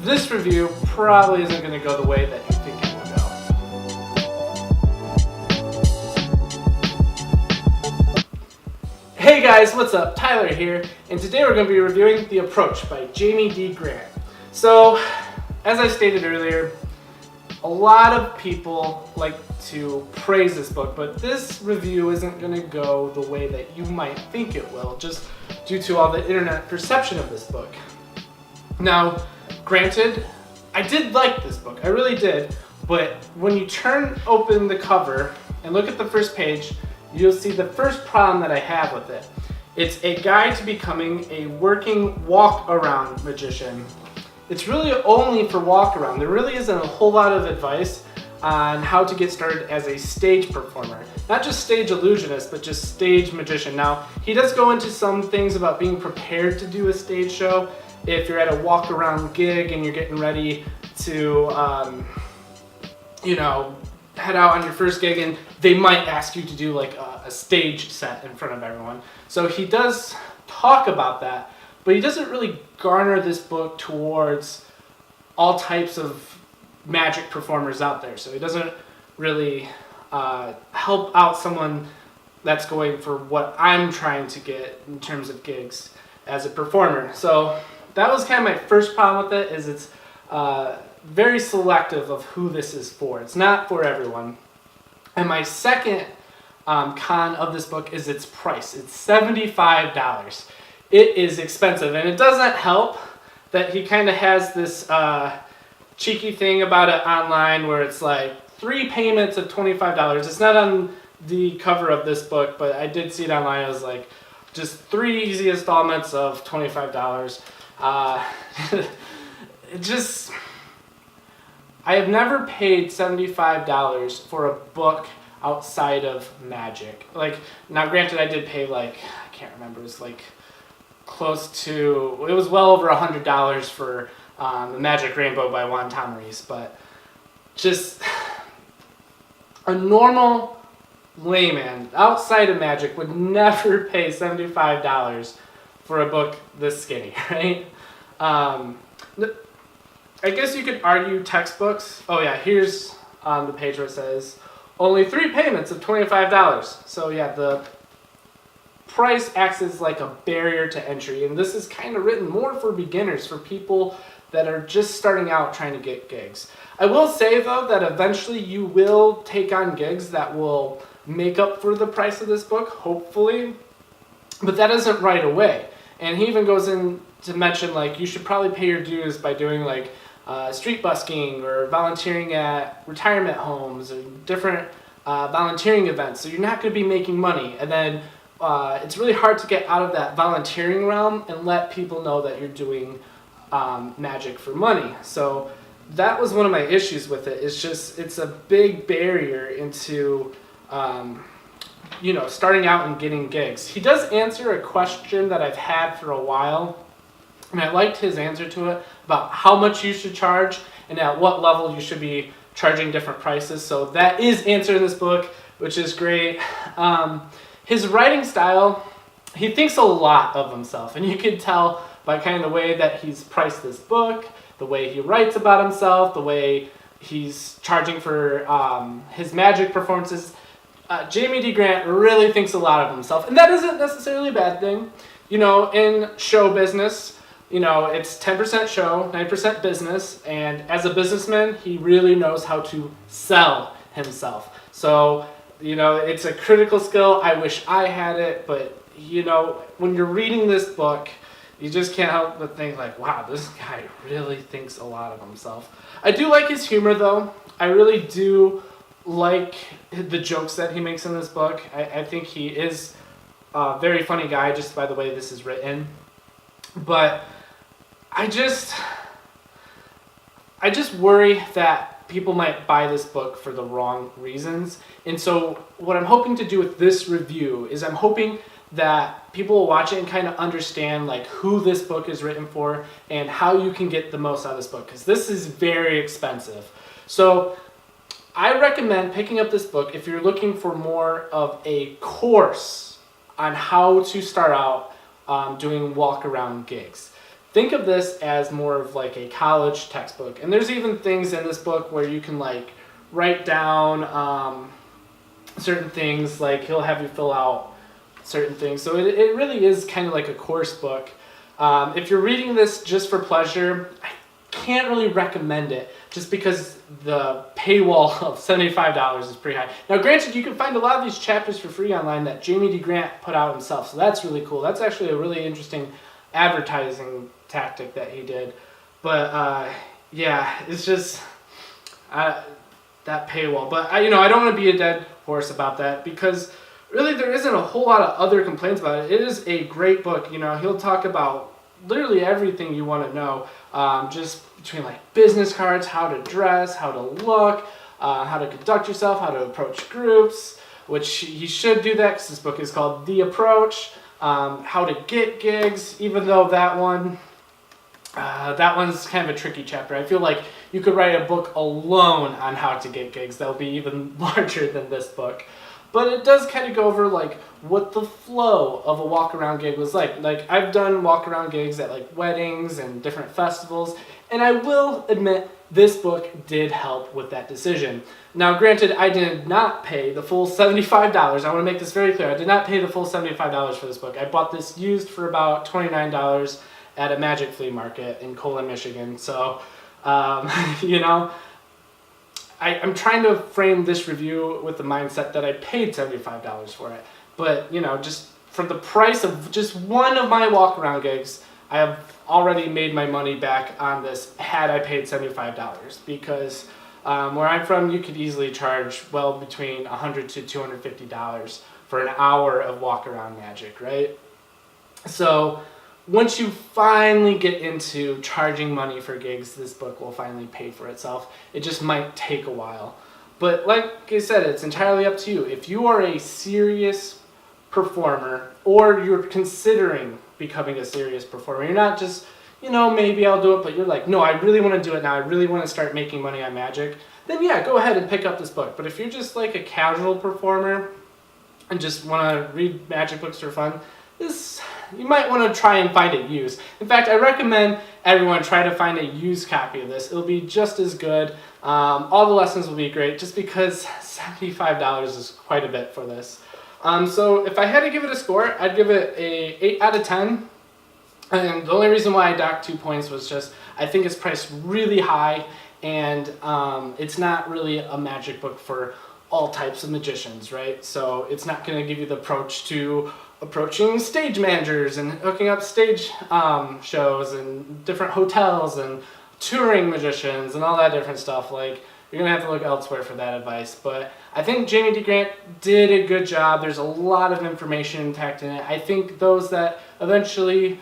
this review probably isn't going to go the way that you think it will go. Hey guys, what's up? Tyler here, and today we're going to be reviewing The Approach by Jamie D. Grant. So, as I stated earlier, a lot of people like to praise this book, but this review isn't going to go the way that you might think it will, just due to all the internet perception of this book. Now, granted, I did like this book, I really did, but when you turn open the cover and look at the first page, you'll see the first problem that I have with it. It's a guide to becoming a working walk-around magician. It's really only for walk-around. There really isn't a whole lot of advice on how to get started as a stage performer. Not just stage illusionist, but just stage magician. Now, he does go into some things about being prepared to do a stage show. If you're at a walk-around gig and you're getting ready to, head out on your first gig, and they might ask you to do like a stage set in front of everyone. So he does talk about that, but he doesn't really garner this book towards all types of magic performers out there. So he doesn't really help out someone that's going for what I'm trying to get in terms of gigs as a performer. So that was kind of my first problem with it, is it's very selective of who this is for. It's not for everyone. And my second con of this book is its price. It's $75. It is expensive, and it doesn't help that he kind of has this cheeky thing about it online where it's like 3 payments of $25. It's not on the cover of this book, but I did see it online. It was like just 3 easy installments of $25. I have never paid $75 for a book outside of magic. Like, now granted, I did pay I can't remember, it was like it was well over $100 for The Magic Rainbow by Juan Tamariz, but just a normal layman outside of magic would never pay $75 for a book this skinny, right? I guess you could argue textbooks. Oh yeah, here's the page where it says only 3 payments of $25. So yeah, the price acts as like a barrier to entry, and this is kind of written more for beginners, for people that are just starting out trying to get gigs. I will say though that eventually you will take on gigs that will make up for the price of this book, hopefully, but that isn't right away. And he even goes in to mention like you should probably pay your dues by doing like street busking or volunteering at retirement homes or different volunteering events. So you're not going to be making money, and then it's really hard to get out of that volunteering realm and let people know that you're doing magic for money. So that was one of my issues with it. It's a big barrier into starting out and getting gigs. He does answer a question that I've had for a while, and I liked his answer to it about how much you should charge and at what level you should be charging different prices. So that is answered in this book, which is great. His writing style, he thinks a lot of himself, and you can tell by kind of the way that he's priced this book, the way he writes about himself, the way he's charging for his magic performances. Jamie D. Grant really thinks a lot of himself, and that isn't necessarily a bad thing. In show business, it's 10% show, 90% business, and as a businessman, he really knows how to sell himself. So, it's a critical skill. I wish I had it, but, when you're reading this book, you just can't help but think like, wow, this guy really thinks a lot of himself. I do like his humor, though. I really do like the jokes that he makes in this book. I think he is a very funny guy just by the way this is written. But I just worry that people might buy this book for the wrong reasons. And so what I'm hoping to do with this review is I'm hoping that people will watch it and kind of understand like who this book is written for and how you can get the most out of this book, because this is very expensive. So I recommend picking up this book if you're looking for more of a course on how to start out doing walk-around gigs. think of this as more of like a college textbook. And there's even things in this book where you can like write down certain things, like he'll have you fill out certain things. So it really is kind of like a course book. If you're reading this just for pleasure, I can't really recommend it just because the paywall of $75 is pretty high. Now granted, you can find a lot of these chapters for free online that Jamie D. Grant put out himself, so that's really cool. That's actually a really interesting advertising tactic that he did. But yeah, it's just that paywall. But I don't want to be a dead horse about that, because really there isn't a whole lot of other complaints about it. It is a great book. He'll talk about literally everything you want to know, just between like business cards, how to dress, how to look, how to conduct yourself, how to approach groups, which he should do that because this book is called The Approach, how to get gigs, even though that one's kind of a tricky chapter. I feel like you could write a book alone on how to get gigs that will be even larger than this book. But it does kind of go over like what the flow of a walk-around gig was like. Like I've done walk-around gigs at like weddings and different festivals, and I will admit this book did help with that decision. Now granted, I did not pay the full $75. I want to make this very clear. I did not pay the full $75 for this book. I bought this used for about $29 at a magic flea market in Colon, Michigan. So, I'm trying to frame this review with the mindset that I paid $75 for it. But, just from the price of just one of my walk-around gigs, I have already made my money back on this had I paid $75. Because where I'm from, you could easily charge well between $100 to $250 for an hour of walk-around magic, right? So once you finally get into charging money for gigs, this book will finally pay for itself. It just might take a while. But like I said, it's entirely up to you. If you are a serious performer, or you're considering becoming a serious performer, you're not just, maybe I'll do it, but you're like, no, I really want to do it now. I really want to start making money on magic. Then yeah, go ahead and pick up this book. But if you're just like a casual performer and just want to read magic books for fun, you might want to try and find it used. In fact, I recommend everyone try to find a used copy of this. It'll be just as good. All the lessons will be great, just because $75 is quite a bit for this. So if I had to give it a score, I'd give it a 8 out of 10. And the only reason why I docked 2 points was just I think it's priced really high, and it's not really a magic book for all types of magicians, right? So it's not going to give you the approach to approaching stage managers and hooking up stage shows and different hotels and touring magicians and all that different stuff. Like, you're going to have to look elsewhere for that advice. But I think Jamie D. Grant did a good job. There's a lot of information packed in it. I think those that eventually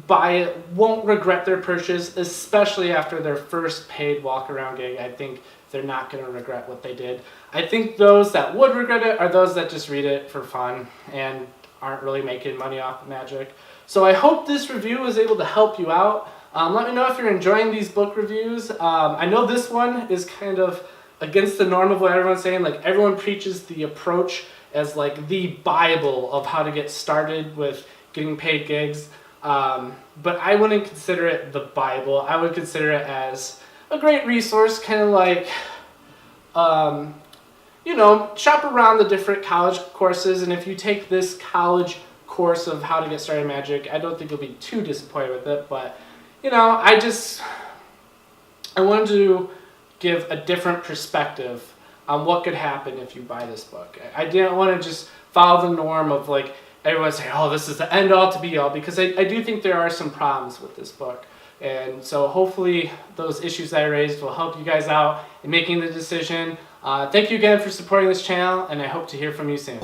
buy it won't regret their purchase, especially after their first paid walk-around gig. I think they're not going to regret what they did. I think those that would regret it are those that just read it for fun and aren't really making money off of magic. So I hope this review was able to help you out. Let me know if you're enjoying these book reviews. I know this one is kind of against the norm of what everyone's saying. Like, everyone preaches The Approach as like the Bible of how to get started with getting paid gigs. But I wouldn't consider it the Bible. I would consider it as a great resource, kind of like, shop around the different college courses, and if you take this college course of how to get started in magic, I don't think you'll be too disappointed with it. But, I wanted to give a different perspective on what could happen if you buy this book. I didn't want to just follow the norm of like everyone saying, oh, this is the end all to be all, because I do think there are some problems with this book. And so hopefully those issues I raised will help you guys out in making the decision. Thank you again for supporting this channel, and I hope to hear from you soon.